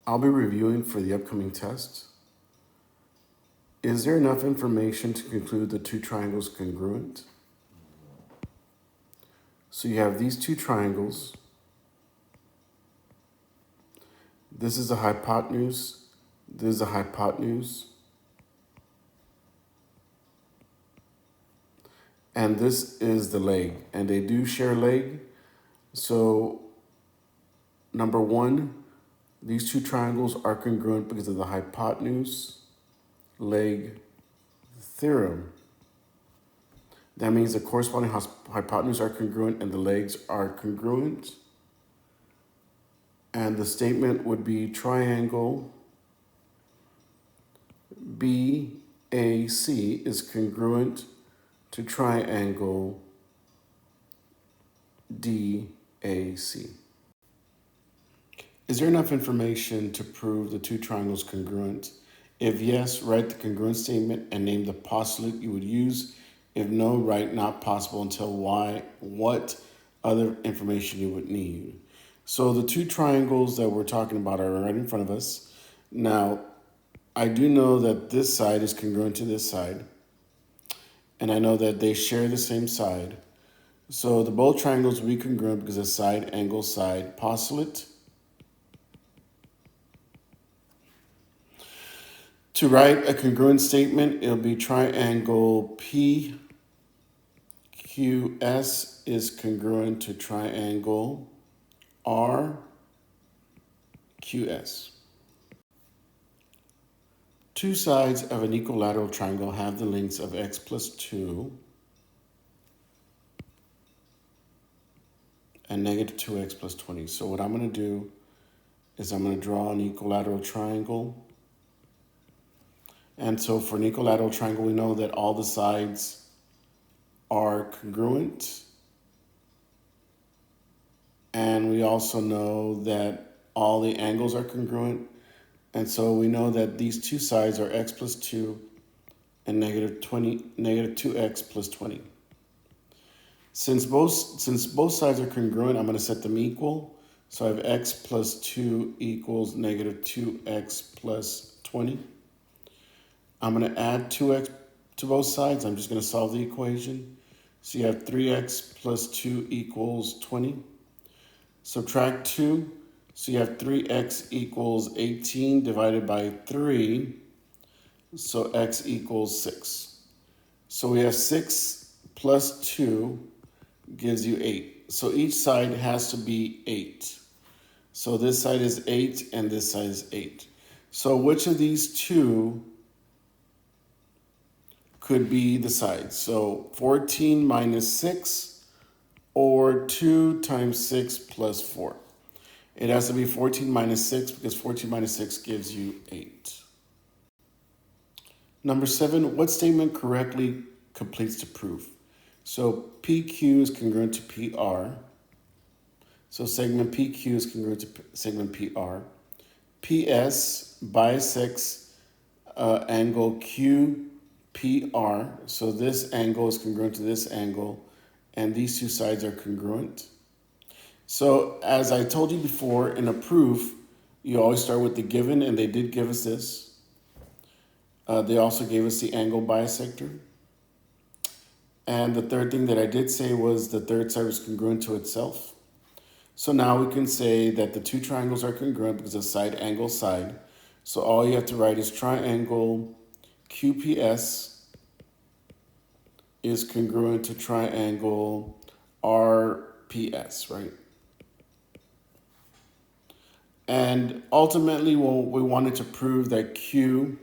I'll be reviewing for the upcoming test. Is there enough information to conclude the two triangles congruent? So you have these two triangles. This is the hypotenuse. This is the hypotenuse. And this is the leg. And they do share leg. So number one, these two triangles are congruent because of the hypotenuse leg theorem. That means the corresponding hypotenuse are congruent and the legs are congruent. And the statement would be triangle BAC is congruent to triangle DAC. Is there enough information to prove the two triangles congruent? If yes, write the congruent statement and name the postulate you would use. If no, write not possible until what other information you would need. So the two triangles that we're talking about are right in front of us. Now, I do know that this side is congruent to this side. And I know that they share the same side. So the both triangles will be congruent because of side, angle, side. Postulate. To write a congruent statement, it'll be triangle PQS is congruent to triangle RQS. Two sides of an equilateral triangle have the lengths of x plus 2 and negative 2x plus 20. So what I'm going to do is I'm going to draw an equilateral triangle. And so for an equilateral triangle, we know that all the sides are congruent. And we also know that all the angles are congruent. And so we know that these two sides are x plus 2 and negative 2x plus 20. Since both sides are congruent, I'm going to set them equal. So I have x plus 2 equals negative 2x plus 20. I'm going to add 2x to both sides. I'm just going to solve the equation. So you have 3x plus 2 equals 20. Subtract 2. So you have 3x equals 18 divided by 3. So x equals 6. So we have 6 plus 2 gives you 8. So each side has to be 8. So this side is 8 and this side is 8. So which of these two could be the sides? So 14 minus 6 or 2 times 6 plus 4. It has to be 14 minus 6 because 14 minus 6 gives you 8. Number 7, what statement correctly completes the proof? So PQ is congruent to PR. So segment PQ is congruent to segment PR. PS bisects angle QPR. So this angle is congruent to this angle, and these two sides are congruent. So as I told you before, in a proof, you always start with the given, and they did give us this. They also gave us the angle bisector. And the third thing that I did say was the third side was congruent to itself. So now we can say that the two triangles are congruent because of side, angle, side. So all you have to write is triangle QPS is congruent to triangle RPS, right? And ultimately, we wanted to prove that Q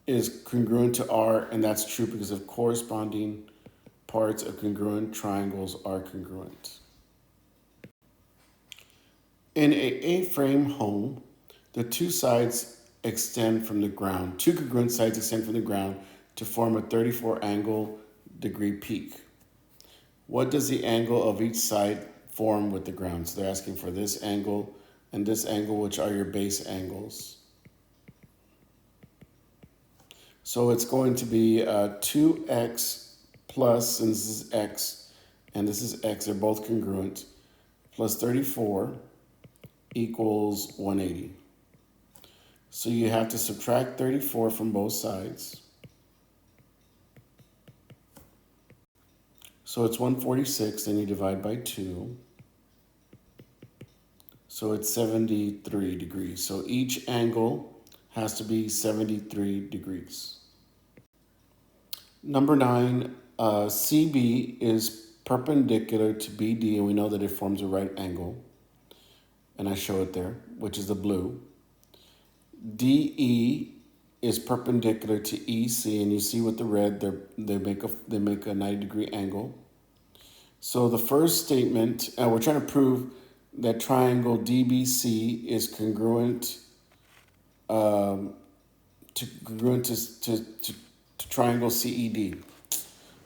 is congruent to R, and that's true because of corresponding parts of congruent triangles are congruent. In a A-frame home, the two sides extend from the ground. Two congruent sides extend from the ground to form a 34-degree peak. What does the angle of each side form with the ground? So they're asking for this angle and this angle, which are your base angles. So it's going to be 2x plus, and this is x, and this is x, they're both congruent, plus 34 equals 180. So you have to subtract 34 from both sides. So it's 146, then you divide by 2. So it's 73 degrees. So each angle has to be 73 degrees. Number 9, CB is perpendicular to BD, and we know that it forms a right angle. And I show it there, which is the blue. DE is perpendicular to EC, and you see with the red, they make a 90-degree angle. So the first statement, we're trying to prove that triangle DBC is congruent to triangle CED.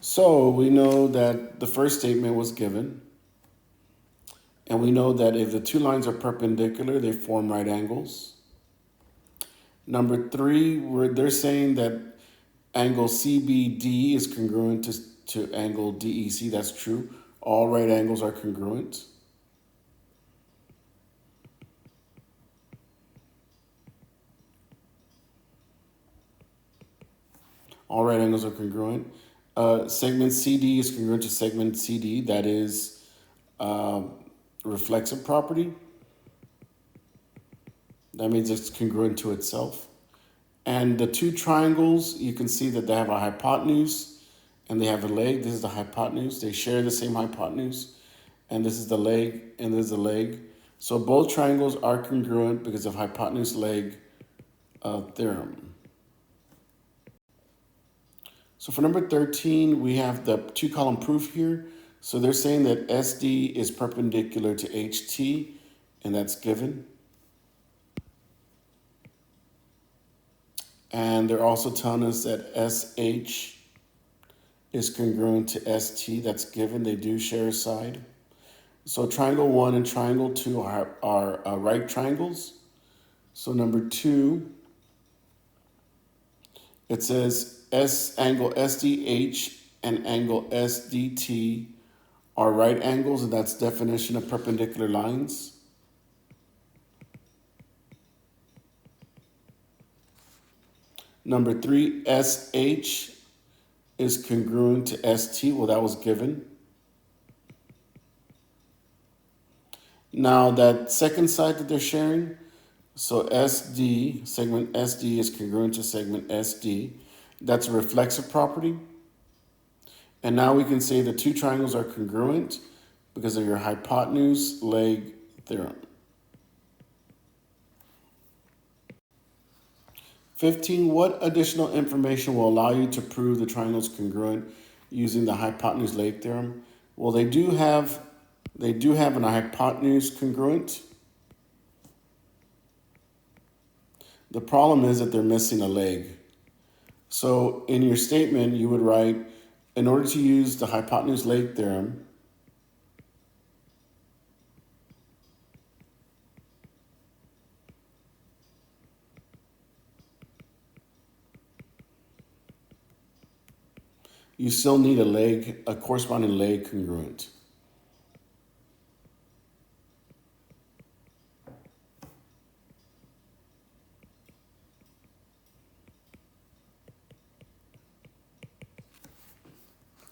So we know that the first statement was given, and we know that if the two lines are perpendicular, they form right angles. Number 3, they're saying that angle CBD is congruent to angle DEC. That's true. All right angles are congruent. All right angles are congruent. Segment CD is congruent to segment CD. That is reflexive property. That means it's congruent to itself. And the two triangles, you can see that they have a hypotenuse and they have a leg. This is the hypotenuse. They share the same hypotenuse. And this is the leg, and this is the leg. So both triangles are congruent because of hypotenuse leg theorem. So for number 13, we have the two-column proof here. So they're saying that SD is perpendicular to HT, and that's given. And they're also telling us that SH is congruent to ST. That's given. They do share a side. So triangle 1 and triangle 2 are right triangles. So number 2, it says angle SDH and angle SDT are right angles, and that's definition of perpendicular lines. Number 3, SH is congruent to ST. Well, that was given. Now that second side that they're sharing, so SD, segment SD is congruent to segment SD. That's a reflexive property. And now we can say the two triangles are congruent because of your hypotenuse leg theorem. 15, what additional information will allow you to prove the triangle is congruent using the hypotenuse leg theorem? Well, they do have an hypotenuse congruent. The problem is that they're missing a leg. So in your statement, you would write, in order to use the hypotenuse leg theorem, you still need a corresponding leg congruent.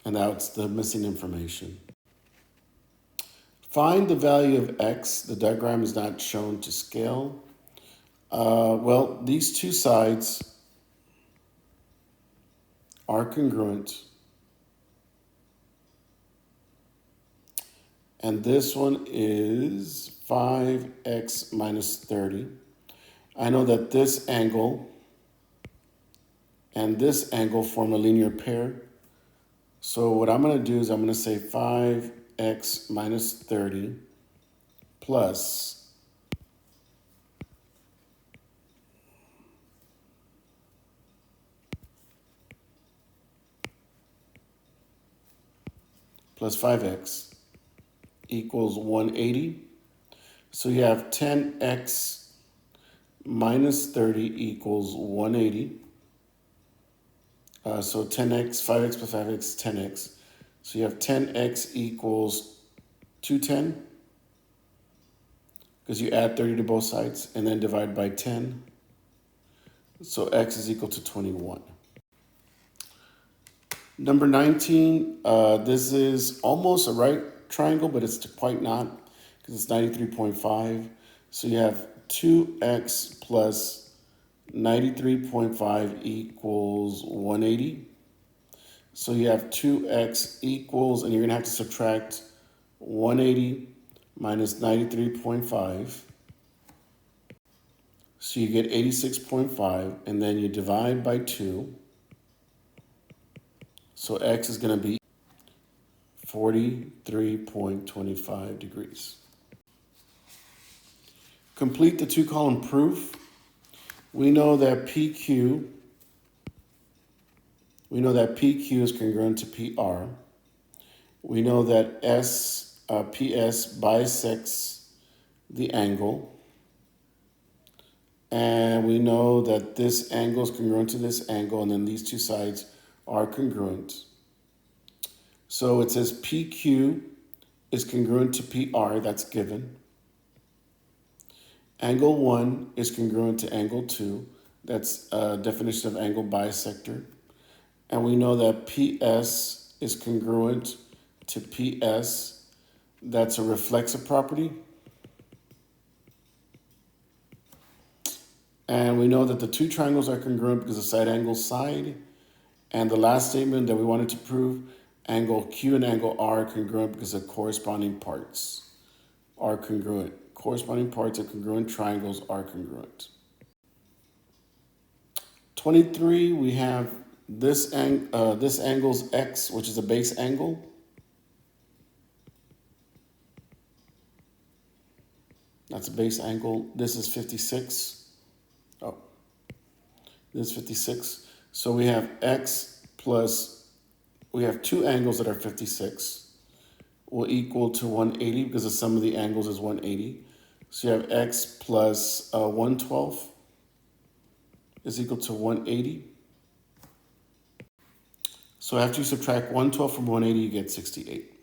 And that's the missing information. Find the value of x. The diagram is not shown to scale. Well, these two sides are congruent. And this one is 5x minus 30. I know that this angle and this angle form a linear pair. So what I'm going to do is I'm going to say 5x minus 30 plus 5x equals 180. So you have 10x minus 30 equals 180. So 10x, 5x plus 5x, 10x. So you have 10x equals 210, because you add 30 to both sides, and then divide by 10. So x is equal to 21. Number 19, this is almost a right triangle, but it's quite not because it's 93.5. So you have 2x plus 93.5 equals 180. So you have 2x equals, and you're going to have to subtract 180 minus 93.5. So you get 86.5, and then you divide by 2. So x is going to be 43.25 degrees. Complete the two-column proof. We know that PQ is congruent to PR. We know that PS bisects the angle. And we know that this angle is congruent to this angle, and then these two sides are congruent. So it says PQ is congruent to PR, that's given. Angle 1 is congruent to angle 2, that's a definition of angle bisector. And we know that PS is congruent to PS, that's a reflexive property. And we know that the two triangles are congruent because the side angles side. And the last statement that we wanted to prove, angle Q and angle R are congruent because the corresponding parts are congruent. Corresponding parts of congruent triangles are congruent. 23, we have this angle's X, which is a base angle. That's a base angle. This is 56. Oh, this is 56. So we have X plus, we have two angles that are 56 will equal to 180 because the sum of the angles is 180. So you have X plus 112 is equal to 180. So after you subtract 112 from 180, you get 68.